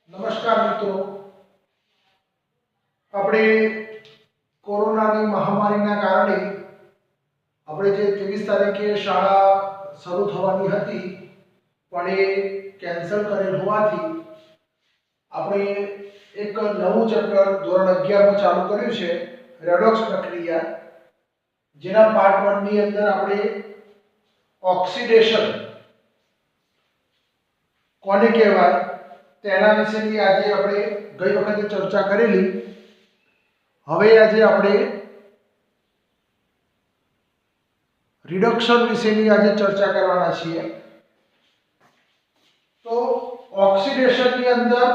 નમસ્કાર મિત્રો, આપણે કોરોનાની મહામારીના કારણે આપણે જે 23 તારીખે શાળા શરૂ થવાની હતી પણ એ કેન્સલ કરેલ હોવાથી આપણે એક નવું ચેપ્ટર ધોરણ 11 ચાલુ કર્યું છે, રેડોક્સ પ્રક્રિયા, જેના પાર્ટ 1 ની અંદર આપણે ઓક્સિડેશન કોને કહેવાય તેના વિશેની આજે આપણે ગઈ વખતે ચર્ચા કરેલી. હવે આજે આપણે રિડક્શન વિશેની આજે ચર્ચા કરવાના છીએ. તો ઓક્સિડેશનની અંદર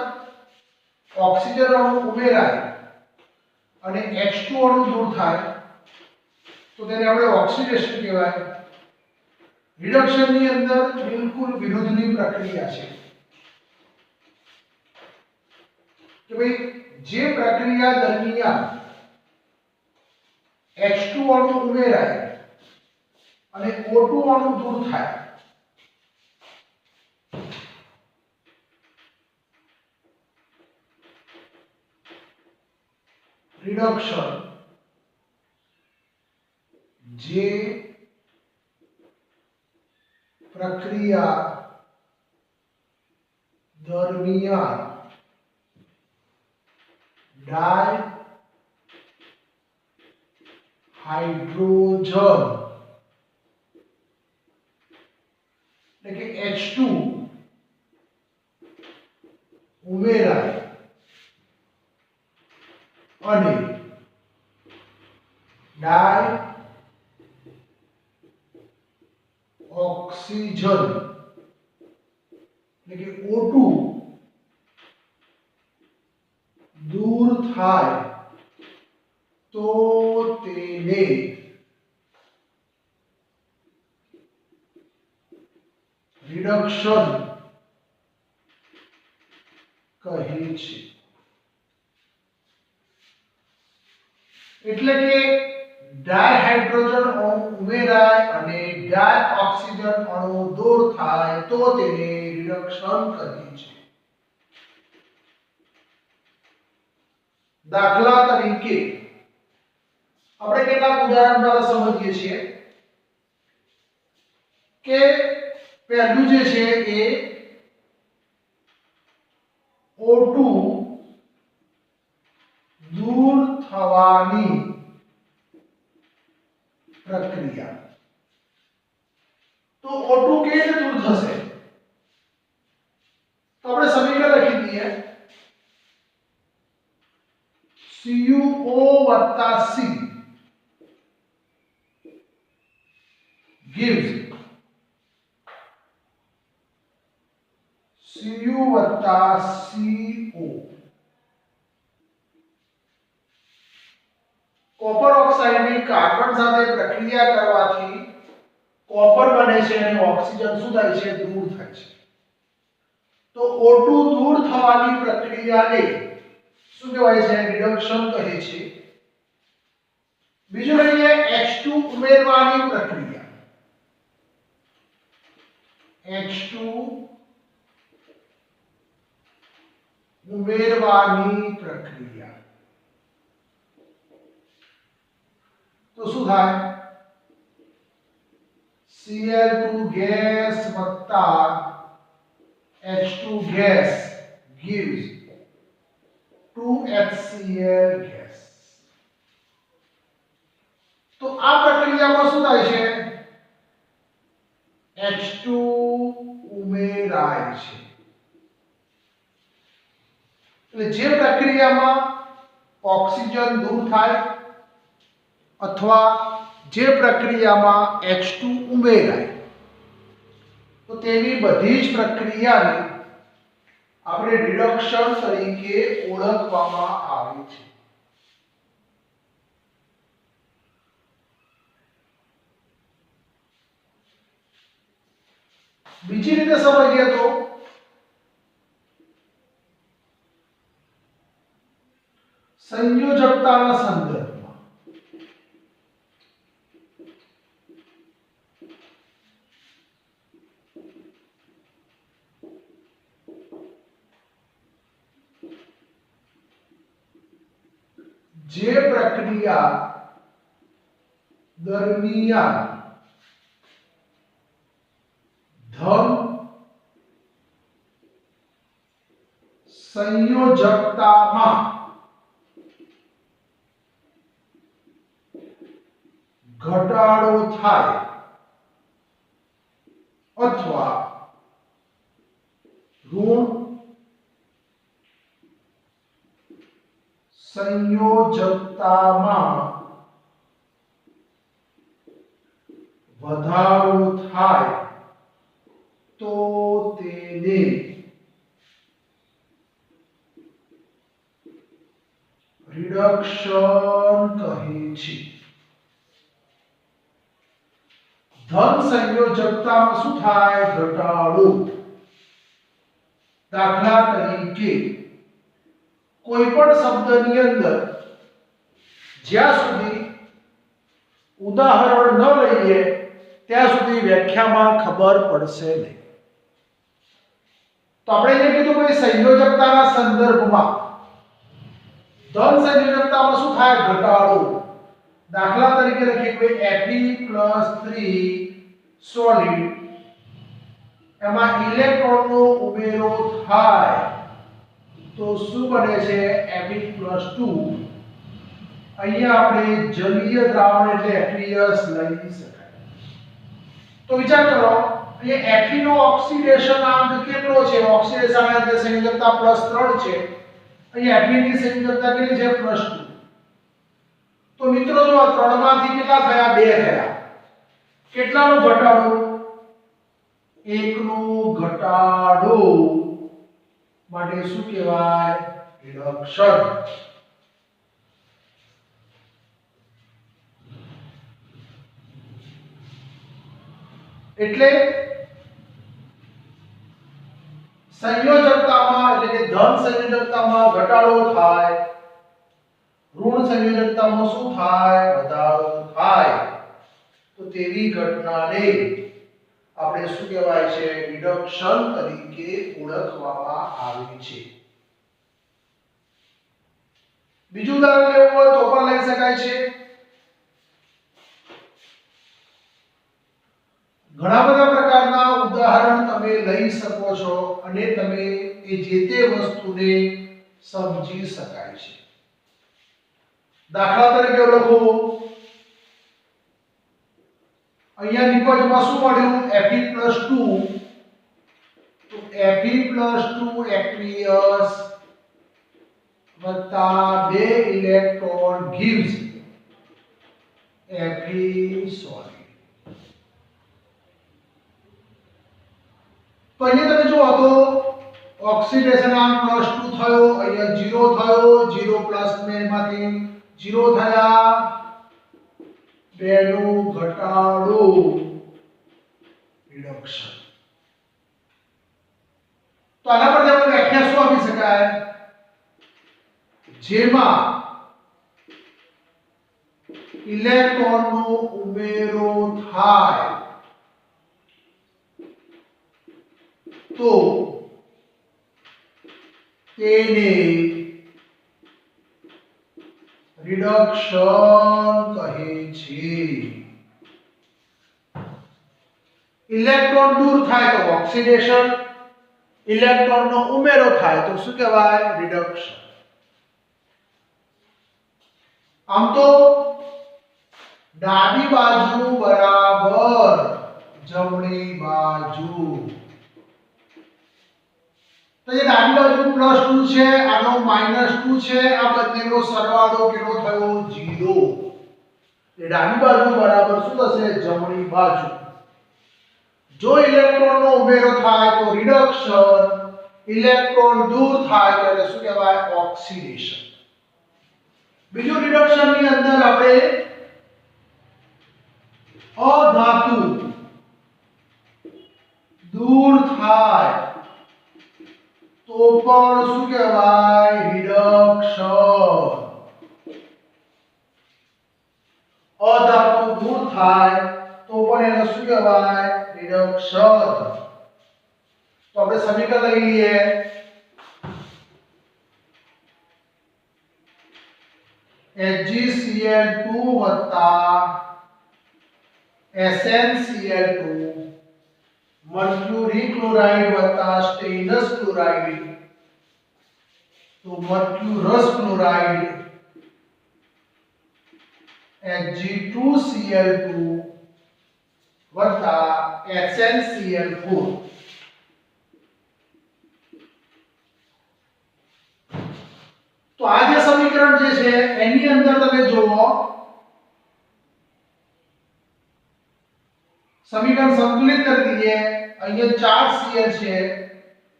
ઓક્સિજન અણુ ઉમેરાય અને H2 અણુ દૂર થાય તો તેને આપણે ઓક્સિડેશન કહેવાય. રિડક્શનની અંદર બિલકુલ વિરુદ્ધની પ્રક્રિયા છે કે ભાઈ જે પ્રક્રિયા દરમિયાન H2 અણુ ઉમેરાય અને O2 અણુ દૂર થાય રિડક્શન, જે પ્રક્રિયા દરમિયાન ડાયહાઇડ્રોજન એટલે કે H2 ઉમેરાય અને ઓક્સિજન એટલે કે O2 દૂર થાય તો તેને રિડક્શન કહે છે. એટલે કે ડાયહાઇડ્રોજન અણુ ઉમેરાય અને ડાયઓક્સિજન અણુ દૂર થાય તો તેને રિડક્શન કહે છે. દાખલા તરીકે આપણે કેટલાક ઉદાહરણ દ્વારા સમજીએ છીએ કે પહેલું જે છે એ O2 દૂર થવાની પ્રક્રિયા. તો O2 કેવી રીતે દૂર થશે? તો આપણે સમીકરણ લખી દઈએ. CuO + C gives Cu + CO. Copper ઓક્સાઇડની કાર્બન સાથે પ્રક્રિયા કરવાથી કોપર બને છે અને ઓક્સિજન શું થાય છે? દૂર થાય છે. તો O2 દૂર થવાની પ્રક્રિયાને શું કહેવાય છે? રિડક્શન કહે છે. બીજું લઈએ H2 ઉમેરવાની પ્રક્રિયા. H2 ઉમેરવાની પ્રક્રિયા તો શું થાય? Cl2 ગેસ વત્તા H2 gas gives 2HCl gas. તો આ પ્રક્રિયામાં શું થાય છે? H2 ઉમેરાય છે. એટલે જે પ્રક્રિયામાં ઓક્સિજન દૂર થાય અથવા જે પ્રક્રિયામાં H2 ઉમેરાય તો તેવી બધી જ પ્રક્રિયાને આપણે રિડક્શન તરીકે ઓળખવામાં આવે છે. બીજી રીતે સમજીએ તો સંયોજકતાના સંદર્ભમાં જે પ્રક્રિયા દરમિયાન ધન સંયોજકતામાં ઘટાડો થાય અથવા ઋણ સંયોજકતામાં વધારો થાય તો તેને રિડક્શન કહે છે. ધન સંયોજકતામાં શું થાય? ઘટાડો. દાખલા તરીકે કોઈ પણ શબ્દની અંદર જ્યાં સુધી ઉદાહરણ ન લઈએ ત્યાં સુધી વ્યાખ્યામાં ખબર પડશે નહીં. તો આપણે જે કીધું કે સંયોજકતાના સંદર્ભમાં ધન સંયોજકતામાં શું થાય? ઘટાડો. દાખલા તરીકે લખીએ કે Fe+3 સોલિડ, એમાં ઇલેક્ટ્રોનનો ઉમેરો થાય તો શું બને છે? Fe+2. અહીંયા આપણે જલીય દ્રાવણ એટલે aqueous લઈ શકાય. તો વિચાર કરો, અહીંયા Fe નો ઓક્સિડેશન આંક કેટલો છે? ઓક્સિડેશન આંક સંયોજકતા +3 છે. અહીંયા Fe ની સંયોજકતા કેટલી છે? +2. તો મિત્રો જો આ 3 માંથી કેટલા થયા? 2 થયા. કેટલાનો ઘટાડો? 1 નો ઘટાડો. માટે શું કહેવાય? રિડક્શન. એટલે સંયોજકતામાં એટલે કે ધન સંયોજકતામાં ઘટાડો થાય, ઋણ સંયોજકતામાં શું થાય? વધારો થાય. તો તેવી ઘટનાને આપણે શું કહેવાય છે? રિડક્શન તરીકે ઓળખવામાં આવે છે. બીજું ઉદાહરણ લેવું હોય તો પણ લઈ શકાય છે. ઘણા બધા પ્રકારના ઉદાહરણ તમે લઈ શકો છો અને તમે એ જે તે વસ્તુને સમજી શકાય છે. દાખલા તરીકે લખો, અહીંયા નિપજમાં શું મળ્યું? Fe+2. તો Fe+2 aqueous વત્તા 2 ઇલેક્ટ્રોન gives Fe solid. તો અહીંયા તમે જુઓ તો ઓક્સિડેશન આંક +2 થયો, અહીંયા 0 થયો, 0 પ્લસ માંથી 0 થયા, 2 નો ઘટાડો, રિડક્શન. તો આના પર આપણે વ્યાખ્યા શું આપી શકાય? જેમાં ઇલેક્ટ્રોનનો ઉમેરો થાય તો તેને રિડક્શન કહે છે. ઇલેક્ટ્રોન દૂર થાય તો ઓક્સિડેશન, ઇલેક્ટ્રોનનો ઉમેરો થાય તો શું કહેવાય? રિડક્શન. આમ તો ડાબી બાજુ બરાબર જમણી બાજુ. તો જે ડાબી બાજુ +2 છે, આનો -2 છે, આ બંનેનો સરવાળો કેટલો થયો? 0. એ ડાબી બાજુ બરાબર શું થશે? જમણી બાજુ. જો ઇલેક્ટ્રોનનો ઉમેરો થાય તો રિડક્શન, ઇલેક્ટ્રોન દૂર થાય તો એને શું કહેવાય? ઓક્સિડેશન. બીજું રિડક્શન ની અંદર આપણે અધાતુ દૂર થાય તો પણ શું કહેવાય? રિડક્શન. અધાતુ દૂર થાય તો પણ એને શું કહેવાય? રિડક્શન. તો આપણે સમીકરણ લઈ લઈએ. HgCl2 વત્તા SnCl2 મર્ક્યુરી ક્લોરાઇડ વત્તા સ્ટેઇનસ ક્લોરાઇડ, તો મર્ક્યુરસ ક્લોરાઇડ Hg2Cl2 વત્તા SnCl4. તો આ જે સમીકરણ જે છે એની અંદર તમે જુઓ સમીકરણ સંતુલિત કરી દઈએ. અહીંયા 4Cl છે,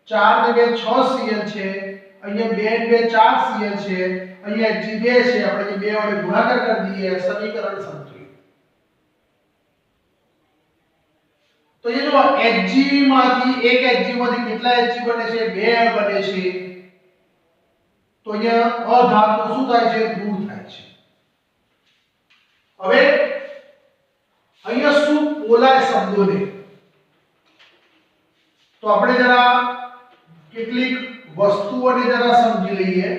4 ને 2 6Cl છે, અહીંયા 2 ને 2 4Cl છે, અહીંયા Hg2 છે, આપણે 2 વડે ગુણાકાર કરી દઈએ, સમીકરણ સંતુલિત. તો એ જો Hg માંથી એક Hg માંથી કેટલા Hg બને છે? 2 બને છે. તો અહીંયા અધાતુ શું થાય છે? દૂર થાય છે. હવે અહીંયા શું બોલાય શબ્દોને, તો આપણે જરા કેટલીક વસ્તુઓને જરા સમજી લઈએ.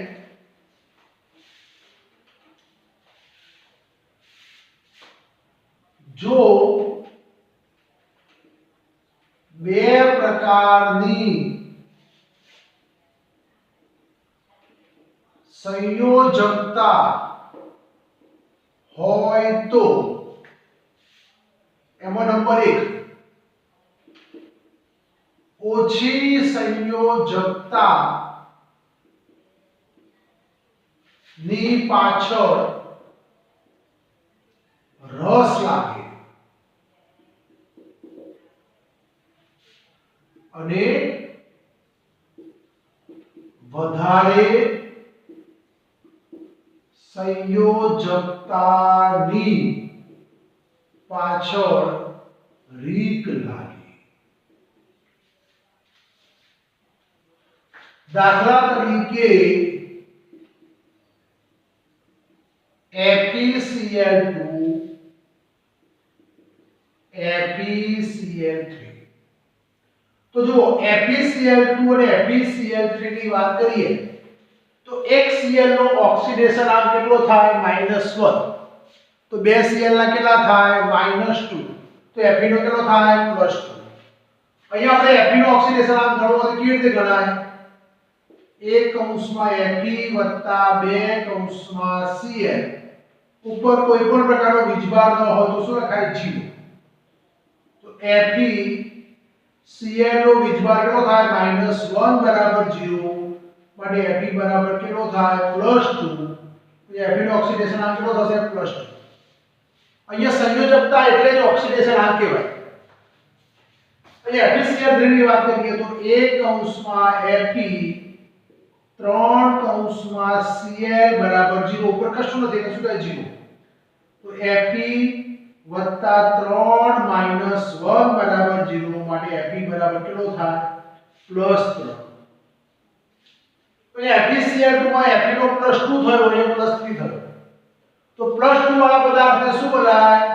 જો બે પ્રકારની સંયોજકતા હોય તો એમાં નંબર 1 ઓછી સંયોજકતા ની પાછળ રસ લાગે અને વધારે સંયોજકતાની પાછળ રીક લાગે. દાખલા તરીકે FeCl2 FeCl3. તો જો FeCl2 અને FeCl3 ની વાત કરીએ તો એક Cl નો ઓક્સિડેશન આંક કેટલો થાય? -1. તો બે Cl ના કેટલા થાય? -2. તો Fe નો કેટલો થાય? +2. અહીંયા આપણે Fe નો ઓક્સિડેશન આંક ગણવો તો કેવી રીતે ગણાય? 1 Fe વત્તા 2 Cl ઉપર કોઈ પણ પ્રકારનો વીજભાર ન હોય તો શું લખાય? 0. તો Fe Cl નો વીજભાર કેટલો થાય? -1 બરાબર 0. માટે Fe બરાબર કેટલો થાય? +2. તો Fe નો ઓક્સિડેશન આંક કેટલો થશે? +2. અહીંયા સંયોજકતા એટલે જ ઓક્સિડેશન આંક કહેવાય. અહીંયા FeCl3 ની વાત કરીએ તો 1 Fe 3 બરાબર 0 ઉપર કશું નથી એટલે શું થાય? 0. તો Fe વત્તા 3 -1 બરાબર 0. માટે Fe બરાબર કેટલો થાય? +3. તો FeCl2 માં Fe નો +2 થયો અને +3 થયો. તો +2 વાળા પદાર્થને શું બોલાય?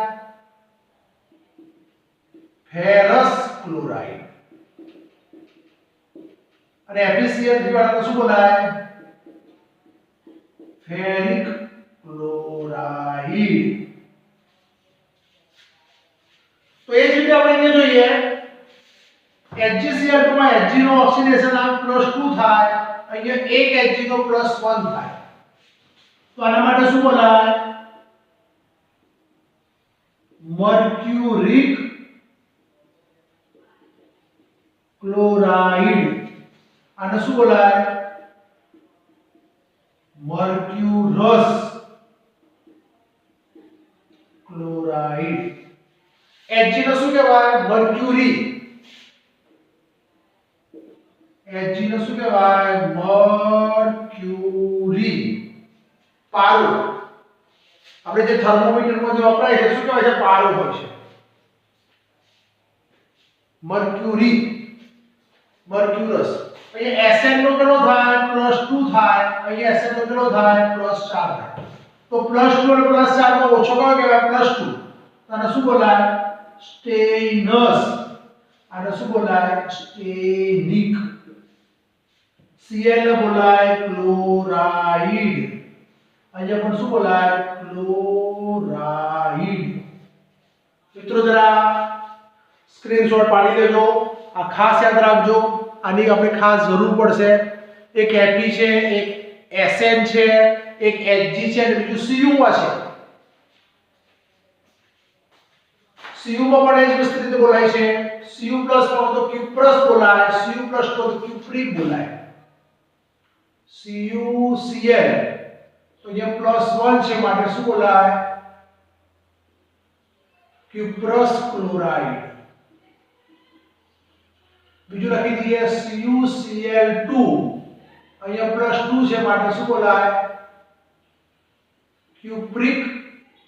Ferrous chloride. અને FeCl3 વાળાને શું બોલાય? Ferric chloride. તો એ જ રીતે આપણે અહીંયા જોઈએ HgCl2 માં Hg નો ઓક્સિડેશન આંક +2 થાય, અહીંયા એક Hg નો +1 થાય. તો આના માટે શું બોલાય? Mercuric chloride. આને શું બોલાય? મર્ક્યુરસ ક્લોરાઇડ. Hg નો શું કહેવાય? મર્ક્યુરી. Hg નો શું કહેવાય? મર્ક્યુરી. પારો. આપણે જે થર્મોમીટરમાં જે વપરાય છે શું કહેવાય છે? પારો હોય છે. મર્ક્યુરી, મર્ક્યુરસ. અહીંયા Sn નો કેટલો થાય? +2 થાય. અહીંયા Sn નો કેટલો થાય? +4 થાય. તો +2 અને +4 નો ઓછો કયો કહેવાય? +2. આને શું બોલાય? સ્ટેઇનસ. આને શું બોલાય? સ્ટેનિક. Cl ને બોલાય ક્લોરાઇડ અહીંયા પણ શું બોલાય? ક્લોરાઇડ. મિત્રો જરા સ્ક્રીનશોટ પાડી લેજો. આ ખાસ યાદ રાખજો, આની આપણે ખાસ જરૂર પડશે. એક Fe છે, એક Sn છે, એક Hg છે અને બીજું Cu છે. Cu માં પણ એ જ વસ્તુ રીતે બોલાય છે. Cu+ માં તો ક્યુપ્રસ બોલાય, Cu+ તો ક્યુપ્રિક બોલાય. CuCl તો અહીંયા +1 છે માટે શું બોલાય? Cuprous chloride. બીજું લખી દઈએ CuCl2, અહીંયા +2 છે માટે શું બોલાય? Cupric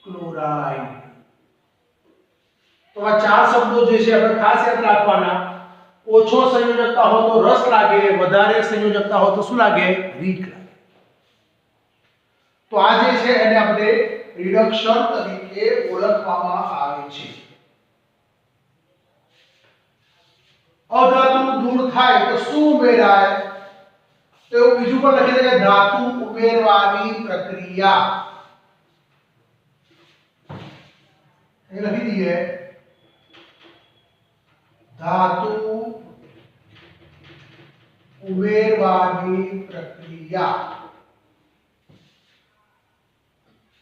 chloride. તો આ ચાર શબ્દો જે છે આપણે ખાસ યાદ રાખવાના. ઓછો સંયોજકતા હોય તો રસ લાગે, વધારે સંયોજકતા હોય તો શું લાગે? રીક લાગે. તો આ જે છે એને આપણે રિડક્શન તરીકે ઓળખવામાં આવે છે. અધાતુ દૂર થાય તો શું ઉમેરાય? તો એવું બીજું પણ લખી દે કે ધાતુ ઉમેરવાની પ્રક્રિયા. એ લખી દઈએ ધાતુ ઉમેરવાની પ્રક્રિયા.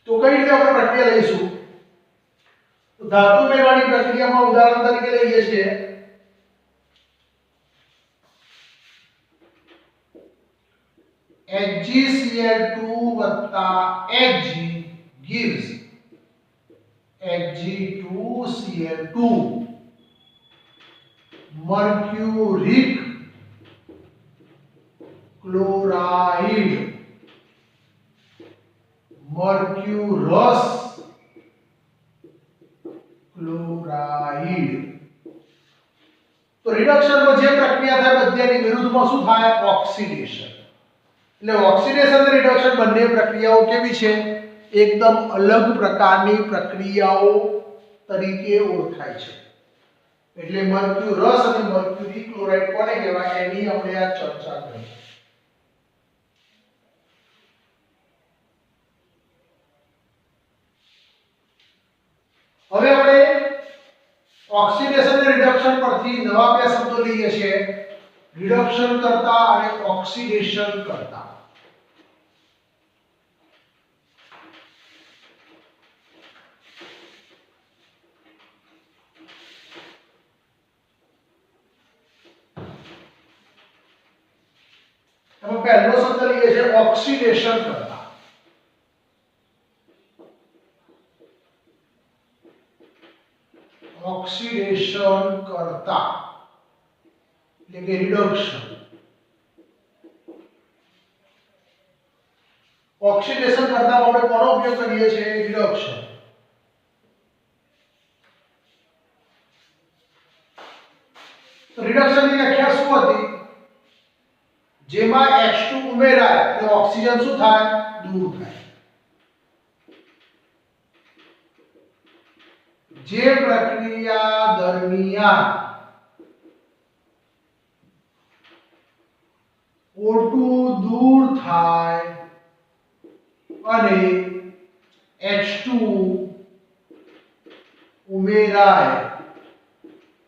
તો કઈ રીતે આપણે પ્રક્રિયા લઈશું? તો ધાતુ ઉમેરવાની પ્રક્રિયામાં ઉદાહરણ તરીકે લઈએ છીએ HgCl2 Hg gives Hg2Cl2 mercuric chloride mercurous chloride. તો રિડક્શનમાં જે પ્રક્રિયા થાય બધાની વિરુદ્ધમાં શું થાય? ઓક્સિડેશન. એટલે ઓક્સિડેશન અને રિડક્શન બંને પ્રક્રિયાઓ કેવી છે? એકદમ અલગ પ્રકારની પ્રક્રિયાઓ તરીકે ઓળખાય છે. એટલે મર્ક્યુરસ અને મર્ક્યુરી ક્લોરાઇડ કોને કહેવાય એની આપણે આ ચર્ચા કરી. હવે આપણે ઓક્સિડેશન અને રિડક્શન પરથી નવા બે શબ્દો લઈએ છીએ. રિડક્શન કરતા અને ઓક્સિડેશન કરતા. એમાં પહેલો શબ્દ લઈએ છીએ ઓક્સિડેશન કરતા. ઓક્સિડેશન કરતા એટલે કે રિડક્શન. ઓક્સિડેશન કરતા આપણે કોનો ઉપયોગ કરીએ છીએ? રિડક્શન. તો રિડક્શનની વ્યાખ્યા શું હતી? જેમાં H2 ઉમેરાય તો ઓક્સિજન શું થાય? દૂર થાય. જે પ્રક્રિયા દરમિયાન O2 દૂર થાય અને H2 ઉમેરાય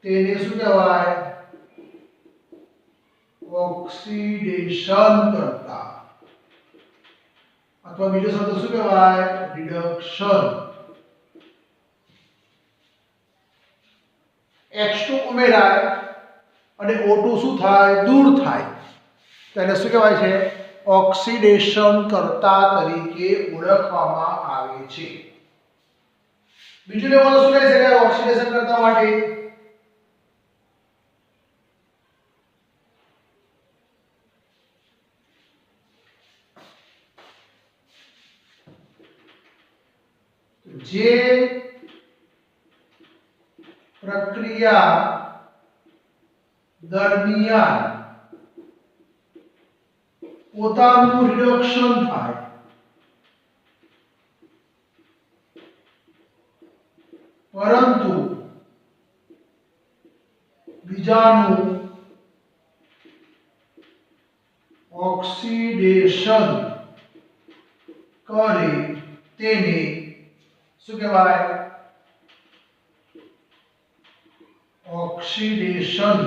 તેને શું કહેવાય? ઓક્સિડેશન કરતા. અથવા બીજો શબ્દ શું કહેવાય? રિડક્શન. H2 ઉમેરાય અને O2 શું થાય? દૂર થાય. તેને શું કહેવાય છે? ઓક્સિડેશન કરતા તરીકે ઓળખવામાં આવે છે. બીજું લેવલ શું કહી શકાય ઓક્સિડેશન કરતા માટે? જે પ્રક્રિયા દરમિયાન પોતાનું રિડક્શન થાય પરંતુ બીજાનું ઓક્સિડેશન કરે તેને શું કહેવાય? ઓક્સિડેશન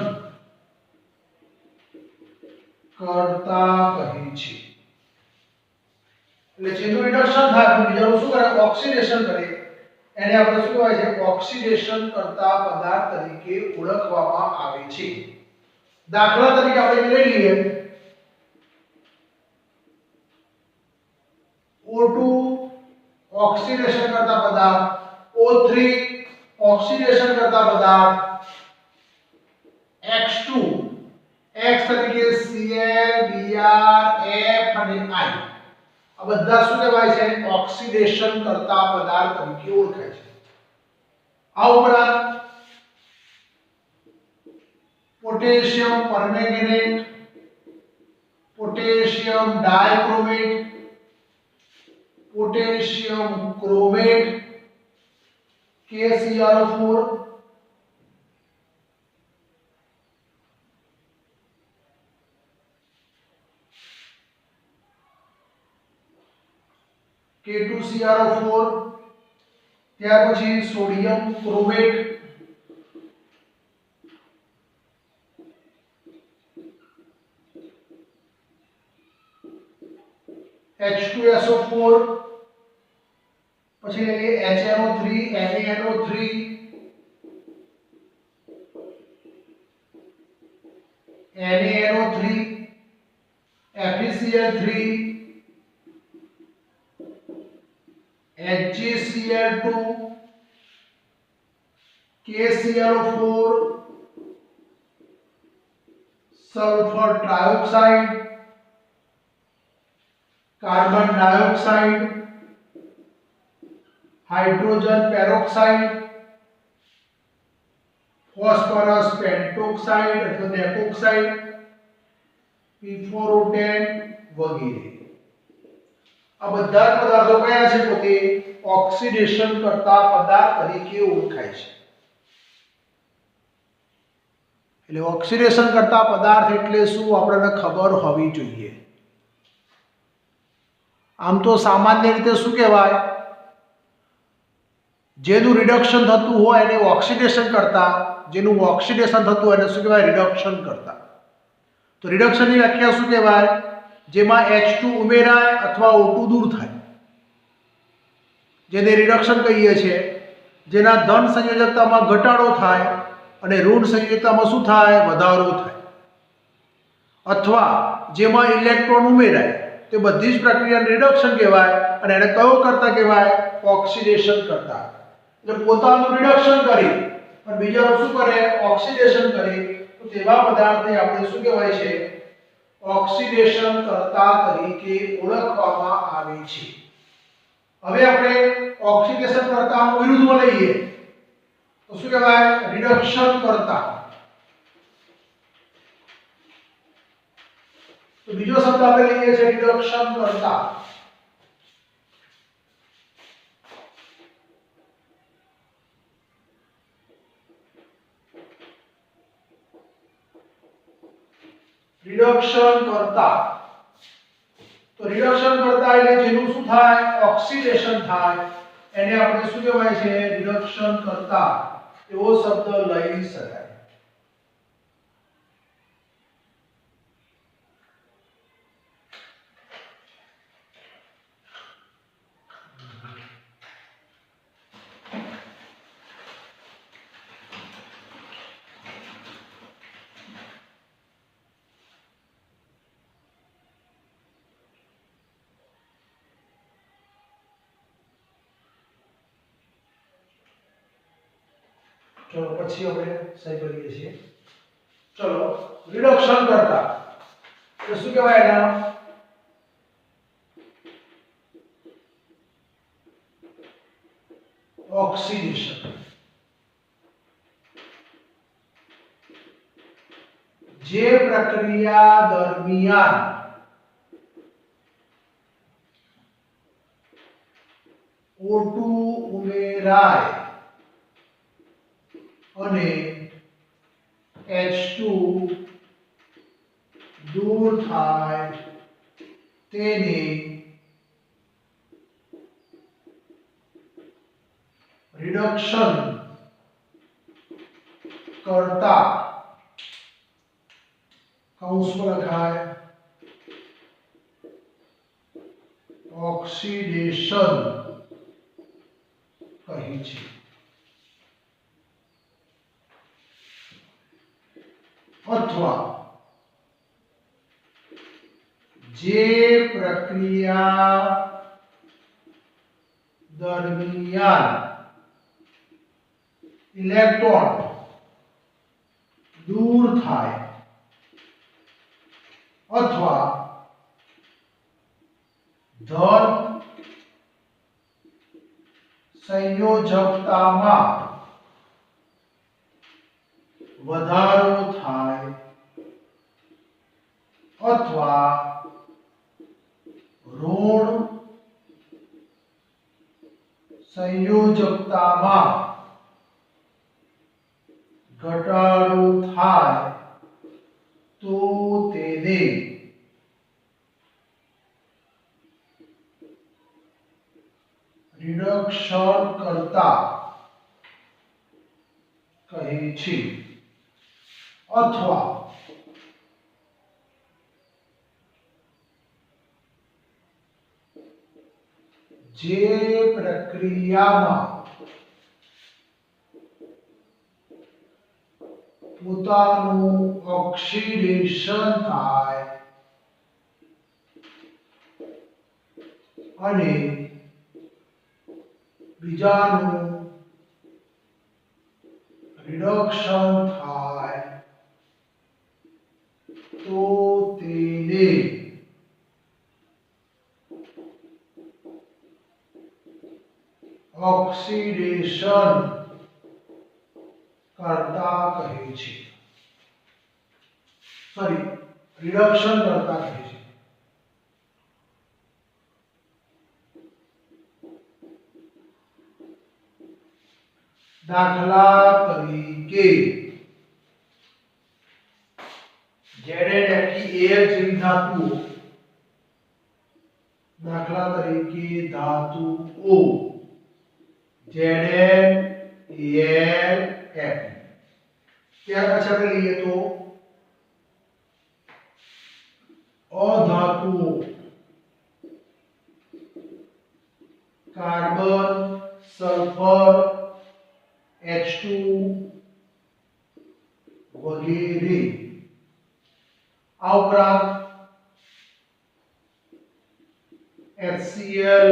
કરતા કહે છે. એટલે જેનું રિડક્શન થાય બીજાનું શું કરે? ઓક્સિડેશન કરે. એને આપણે શું કહેવાય છે? ઓક્સિડેશન કરતા પદાર્થ તરીકે ઓળખવામાં આવે છે. દાખલા તરીકે આપણે લઈ લઈએ O2 ઓક્સિડેશન કરતા પદાર્થ, O3 ઓક્સિડેશન કરતા પદાર્થ, X2 X તરીકે Cl, Br, F અને I આ બધા શું કહેવાય છે? ઓક્સિડેશન કરતા પદાર્થ તરીકે ઓળખાય છે. આ ઉપરાંત potassium permanganate, potassium dichromate, potassium chromate, KClO4, K2CrO4, ત્યાર પછી સોડિયમ ક્રોમેટ, H2SO4, પછી લઈએ HNO3, NaNO3, NaNO3, FeCl3, HgCl2, KClO4, sulphur trioxide, carbon dioxide, hydrogen peroxide, phosphorus pentoxide અથવા ડેકોક્સાઇડ, P4O10 વગેરે. આ બધા જ પદાર્થો કયા છે? તો તે ઓક્સિડેશન કરતા પદાર્થ તરીકે ઓળખાય છે. એટલે ઓક્સિડેશન કરતા પદાર્થ એટલે શું આપણને ખબર હોવી જોઈએ. આમ તો સામાન્ય રીતે શું કહેવાય? જેનું રિડક્શન થતું હોય એને ઓક્સિડેશન કરતા, જેનું ઓક્સિડેશન થતું હોય એને શું કહેવાય? રિડક્શન કરતા. તો રિડક્શનની વ્યાખ્યા શું કહેવાય? જેમાં H2 ઉમેરાય અથવા O2 દૂર થાય, જેને રિડક્શન કહીએ છીએ. જેના ધન સંયોજકતામાં ઘટાડો થાય અને ઋણ સંયોજકતામાં શું થાય? વધારો થાય. અથવા જેમાં ઇલેક્ટ્રોન ઉમેરાય, તે બધી જ પ્રક્રિયાને રિડક્શન કહેવાય. અને એને કયો કરતા કહેવાય? ઓક્સિડેશન કરતા. એટલે પોતાનું રિડક્શન કરી અને બીજાનું શું કરે? ઓક્સિડેશન કરે. તો તેવા પદાર્થને આપણે શું કહેવાય છે? ઓક્સિડેશન કરતા તરીકે ઓળખવામાં આવે છે. હવે આપણે ઓક્સિડેશન કરતાનું વિરુદ્ધમાં લઈએ તો શું કહેવાય? રિડક્શન કરતા. તો બીજો શબ્દ આપણે લઈએ છીએ રિડક્શન કરતા. રિડક્શન કરતા. તો રિડક્શન કરતા એટલે જેનું શું થાય? ઓક્સિડેશન થાય. એને આપણે શું કહેવાય છે? રિડક્શન કરતા એવો શબ્દ લઈ શકાય. ચલો પછી આપણે સહી કરીએ છીએ. ચલો રિડક્શન કરતા એટલે શું કહેવાય? એના ઓક્સિડેશન. જે પ્રક્રિયા દરમિયાન O2 ઉમેરાય અને H2 દૂર થાય તેને રિડક્શન કરતા કૌંસમાં લખાય ઓક્સિડેશન કહી છે. અથવા જે પ્રક્રિયા દરમિયાન ઇલેક્ટ્રોન દૂર થાય અથવા ધન સંયોજકતામાં વધારો થાય અથવા ઋણ સંયોજકતામાં ઘટાડો થાય તો તેને રિડક્શન કરતા કહે છે. અથવા જે પ્રક્રિયામાં પોતાનું ઓક્સિડેશન થાય અને બીજાનું રિડક્શન થાય તો તેને ઓક્સિડેશન કરતા કહે છે. રિડક્શન કરતા કહે છે. દાખલા તરીકે ZnFeAl જેવી ધાતુઓ, દાખલા તરીકે ધાતુ O ZnAlFe. ત્યાર પછી આપણે લઈએ તો અધાતુઓ કાર્બન, સલ્ફર, H2 વગેરે. આ ઉપરાંત HCl,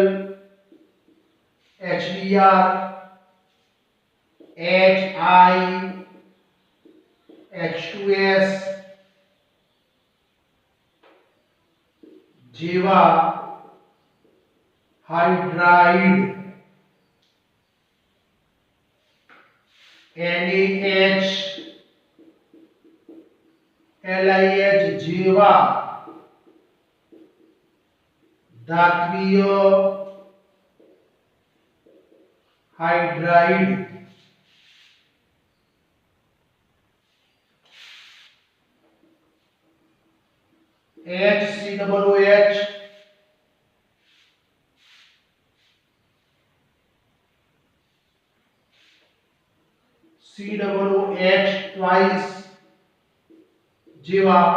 HBr, HI, H2S જેવા હાઇડ્રાઇડ, NaH, LiH જેવા ધાત્વીય હાઇડ્રાઇડ HCOOH, COOH twice જેવા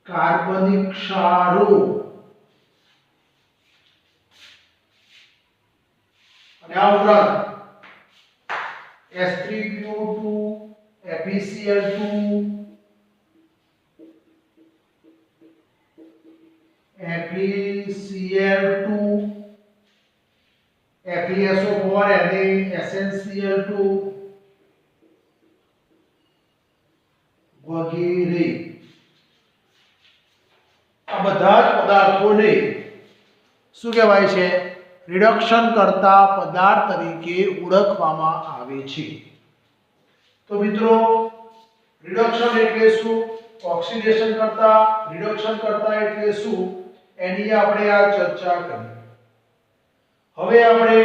કાર્બનિક ક્ષારો અને આ ઉપરાંત S3PO2, FeCl2, FeCl2, FeSO4 અને SnCl2 વગેરે. આ બધા જ પદાર્થોને શું કહેવાય છે? રિડક્શન કરતા પદાર્થ તરીકે ઓળખવામાં આવે છે. તો મિત્રો, રિડક્શન એટલે શું? ઓક્સિડેશન કરતા, રિડક્શન કરતા એટલે શું? એની આપણે આ ચર્ચા કરી. હવે આપણે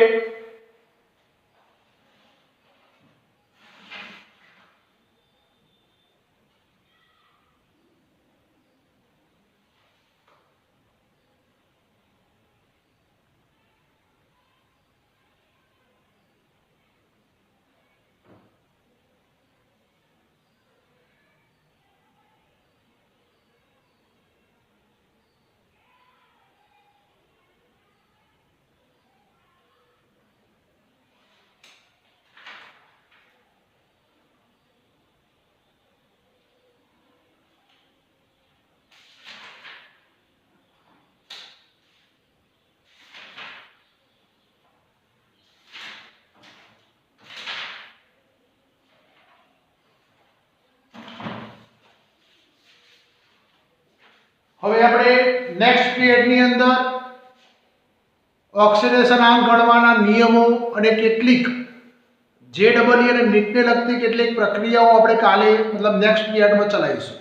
હવે આપણે નેક્સ્ટ પીરિયડની અંદર ઓક્સિડેશન આંક ગણવાના નિયમો અને કેટલીક JEE અને નીટને લગતી કેટલીક પ્રક્રિયાઓ આપણે કાલે મતલબ નેક્સ્ટ પીરિયડમાં ચલાવીશું.